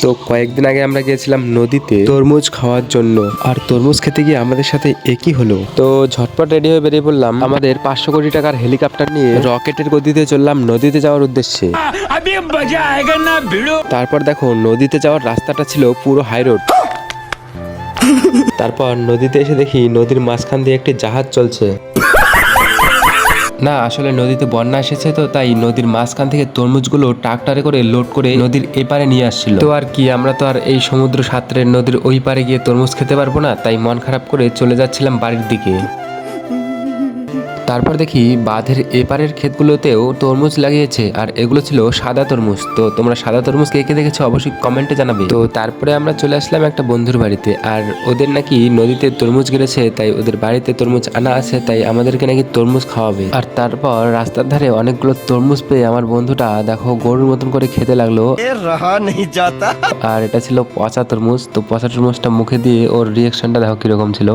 তো কয়েকদিন আগে আমরা গিয়েছিলাম নদীতে তরমুজ খাওয়ার জন্য, আর তরমুজ খেতে গিয়ে আমাদের সাথে একই হলো। তো ঝটপট রেডি হয়ে বেরিয়ে পড়লাম আমাদের 500 কোটি টাকার হেলিকপ্টার নিয়ে রকেটের গতিতে চললাম নদীতে যাওয়ার উদ্দেশ্যে। তারপর দেখো নদীতে যাওয়ার রাস্তাটা ছিল পুরো হাই রোড। তারপর নদীতে এসে দেখি নদীর মাঝখান দিয়ে একটি জাহাজ চলছে। না আসলে নদীতে বন্যা এসেছে, তো তাই নদীর মাঝখান থেকে তরমুজগুলো ট্রাক্টরে করে লোড করে নদীর এপারে নিয়ে আসছিল। তো আর কি, আমরা তো আর এই সমুদ্র সাঁতরে নদীর ওই পারে গিয়ে তরমুজ খেতে পারবো না, তাই মন খারাপ করে চলে যাচ্ছিলাম বাড়ির দিকে। তারপর দেখি বাঁধের এপারের ক্ষেতগুলোতেও তরমুজ লাগিয়েছে, আর এগুলো ছিল সাদা তরমুজ। তো তোমরা সাদা তরমুজ কে কে দেখেছো অবশ্যই কমেন্টে জানাবে। তো তারপরে আমরা চলে আসলাম একটা বন্ধুর বাড়িতে, আর ওদের নাকি নদীতে তরমুজ গেড়েছে, তাই ওদের বাড়িতে তরমুজ আনা আছে, তাই আমাদেরকে নাকি তরমুজ খাওয়াবে। আর তারপর রাস্তার ধারে অনেকগুলো তরমুজ পেয়ে আমার বন্ধুটা দেখো গরুর মতন করে খেতে লাগলো। আর এটা ছিল পচা তরমুজ। তো পচা তরমুজটা মুখে দিয়ে ওর রিয়াকশনটা দেখো কিরকম ছিল।